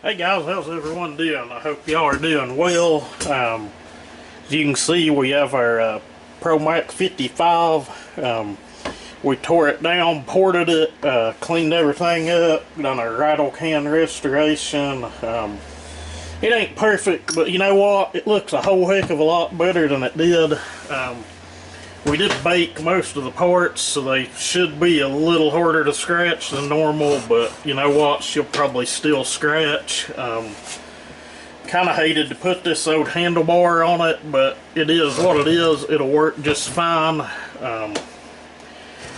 Hey guys, how's everyone doing? I hope y'all are doing well. As you can see, we have our promat 55. We tore it down, ported it, cleaned everything up, done a rattle can restoration. It ain't perfect, but you know what? It looks a whole heck of a lot better than it did. We did bake most of the parts, so they should be a little harder to scratch than normal, but you know what? She'll probably still scratch. Kind of hated to put this old handlebar on it, but it is what it is. It'll work just fine. I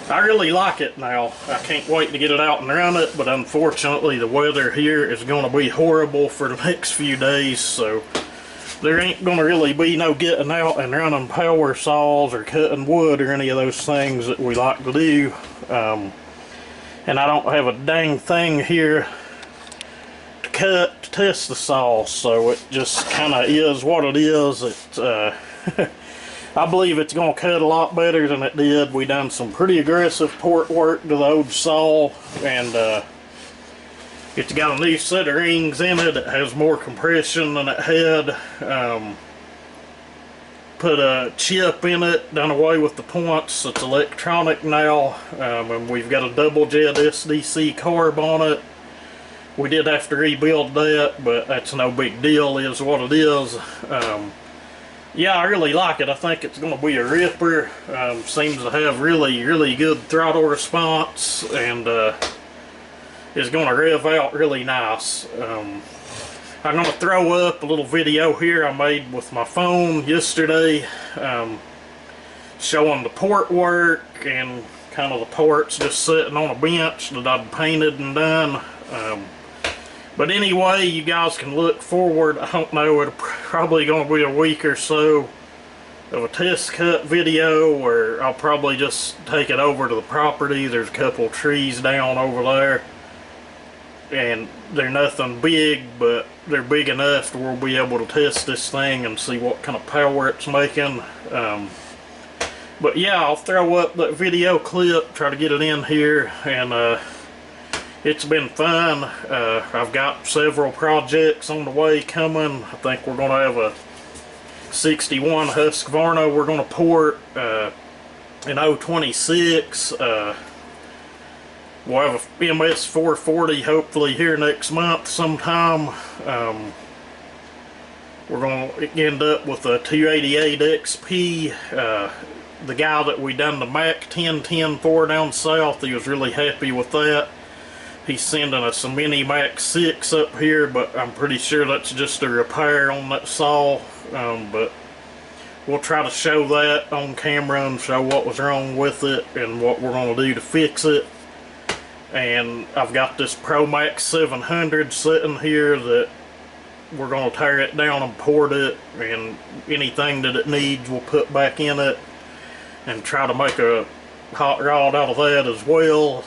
really like it now. I can't wait to get it out and run it, but unfortunately the weather here is going to be horrible for the next few days, so there ain't going to really be no getting out and running power saws or cutting wood or any of those things that we like to do. And I don't have a dang thing here to cut to test the saw, so it just kind of is what it is. I believe it's going to cut a lot better than it did. We done some pretty aggressive port work to the old saw, and it's got a new set of rings in it. It has more compression than it had. Put a chip in it, done away with the points. It's electronic now, and we've got a double jet SDC carb on it. We did have to rebuild that, but that's no big deal, is what it is. Yeah, I really like it. I think it's going to be a ripper. Seems to have really good throttle response, and is going to rev out really nice. I'm going to throw up a little video here I made with my phone yesterday, showing the port work and kind of the parts just sitting on a bench that I'd painted and done. But anyway, you guys can look forward. I don't know, it's probably going to be a week or so of a test cut video where I'll probably just take it over to the property. There's a couple trees down over there, and they're nothing big, but they're big enough to where we'll be able to test this thing and see what kind of power it's making. But yeah, I'll throw up that video clip, try to get it in here, and it's been fun. I've got several projects on the way coming. I think we're going to have a 61 Husqvarna we're going to port in 026. We'll have a MS 440 hopefully here next month sometime. We're going to end up with a 288 XP. The guy that we done the Mac 1010 for down south, he was really happy with that. He's sending us a mini Mac 6 up here, but I'm pretty sure that's just a repair on that saw. But we'll try to show that on camera and show what was wrong with it and what we're going to do to fix it. And I've got this ProMax 700 sitting here that we're going to tear it down and port it, and anything that it needs we'll put back in it and try to make a hot rod out of that as well.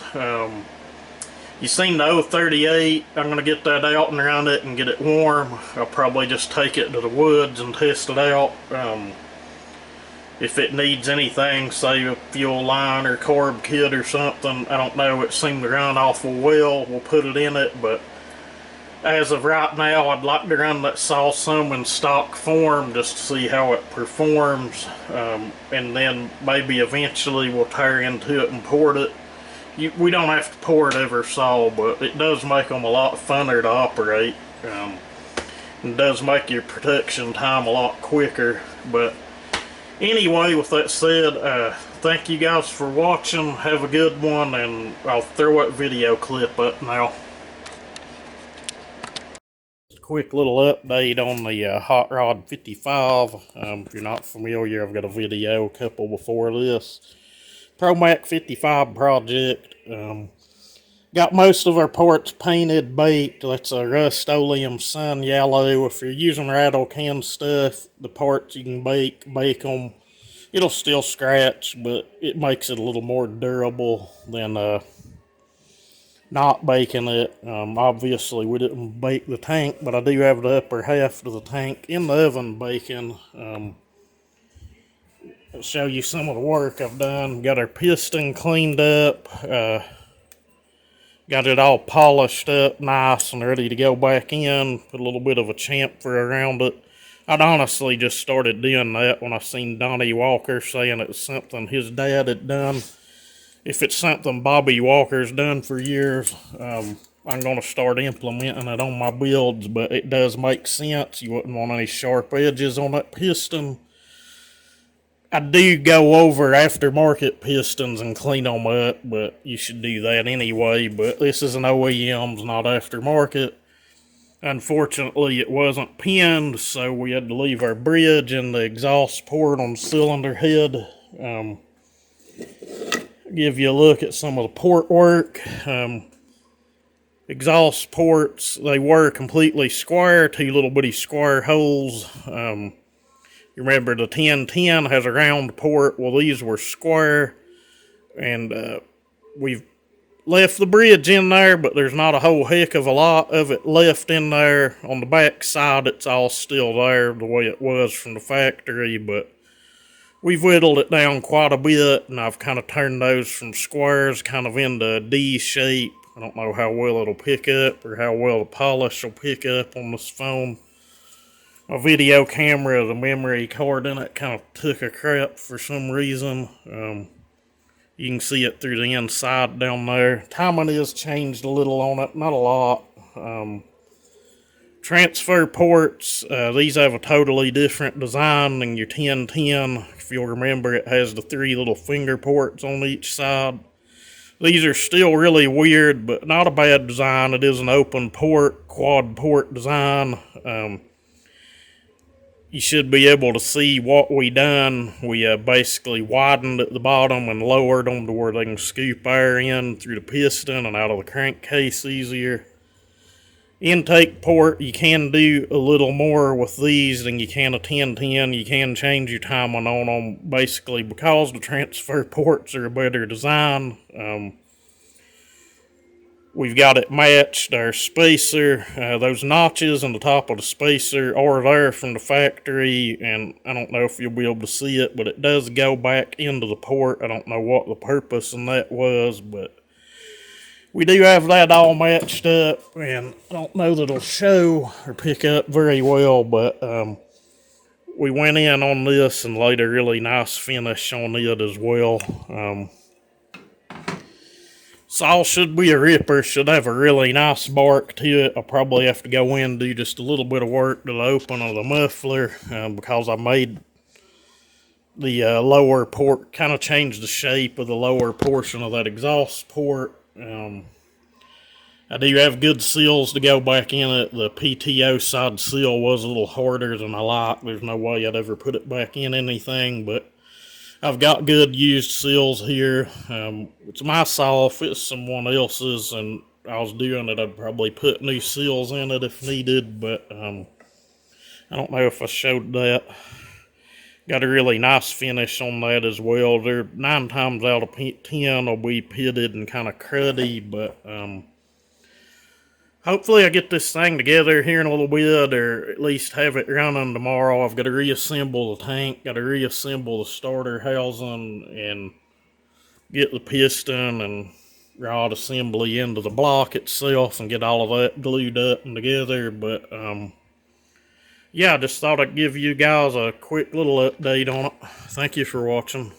You seen the 038, I'm going to get that out and run it and get it warm. I'll probably just take it to the woods and test it out. If it needs anything, say a fuel line or carb kit or something, I don't know, it seemed to run awful well, we'll put it in it. But as of right now, I'd like to run that saw some in stock form just to see how it performs, and then maybe eventually we'll tear into it and port it. We don't have to port every saw, but it does make them a lot funner to operate. It does make your production time a lot quicker. But anyway, with that said, thank you guys for watching. Have a good one, and I'll throw that video clip up now. Quick little update on the Hot Rod 55. If you're not familiar, I've got a video, a couple before this. ProMat 55 project. Got most of our parts painted, baked. That's a Rust-Oleum Sun Yellow. If you're using rattle can stuff, the parts you can bake them. It'll still scratch, but it makes it a little more durable than not baking it. Obviously we didn't bake the tank, but I do have the upper half of the tank in the oven baking. I'll show you some of the work I've done. Got our piston cleaned up. Got it all polished up nice and ready to go back in. Put a little bit of a chamfer around it. I'd honestly just started doing that when I seen Donnie Walker saying it was something his dad had done. If it's something Bobby Walker's done for years, I'm going to start implementing it on my builds, but it does make sense. You wouldn't want any sharp edges on that piston. I do go over aftermarket pistons and clean them up, but you should do that anyway. But this is an OEM's, not aftermarket. Unfortunately, it wasn't pinned, so we had to leave our bridge and the exhaust port on the cylinder head. Give you a look at some of the port work. Exhaust ports, they were completely square, two little bitty square holes. You remember the 1010 has a round port. Well, these were square, and we've left the bridge in there, but there's not a whole heck of a lot of it left in there. On the back side, it's all still there the way it was from the factory, but we've whittled it down quite a bit, and I've kind of turned those from squares kind of into a D shape. I don't know how well it'll pick up or how well the polish will pick up on this phone. My video camera, the memory card in it kind of took a crap for some reason. You can see it through the inside down there. Timing is changed a little on it, not a lot. Transfer ports, these have a totally different design than your 1010. If you'll remember, it has the three little finger ports on each side. These are still really weird, but not a bad design. It is an open port, quad port design. You should be able to see what we done. We basically widened at the bottom and lowered them to where they can scoop air in through the piston and out of the crankcase easier. Intake port, you can do a little more with these than you can a 1010. You can change your timing on them basically because the transfer ports are a better design. We've got it matched, our spacer. Those notches on the top of the spacer are there from the factory, and I don't know if you'll be able to see it, but it does go back into the port. I don't know what the purpose in that was, but we do have that all matched up, and I don't know that it'll show or pick up very well, but we went in on this and laid a really nice finish on it as well. Saw should be a ripper, should have a really nice bark to it. I'll probably have to go in and do just a little bit of work to the open of the muffler because I made the lower port, kind of changed the shape of the lower portion of that exhaust port. I do have good seals to go back in it. The PTO side seal was a little harder than I like. There's no way I'd ever put it back in anything, but I've got good used seals here. It's my saw. If it's someone else's and I was doing it, I'd probably put new seals in it if needed, but I don't know if I showed that. Got a really nice finish on that as well. They're 9 times out of 10 will be pitted and kind of cruddy, but hopefully I get this thing together here in a little bit, or at least have it running tomorrow. I've got to reassemble the tank, got to reassemble the starter housing, and get the piston and rod assembly into the block itself, and get all of that glued up and together. But yeah, I just thought I'd give you guys a quick little update on it. Thank you for watching.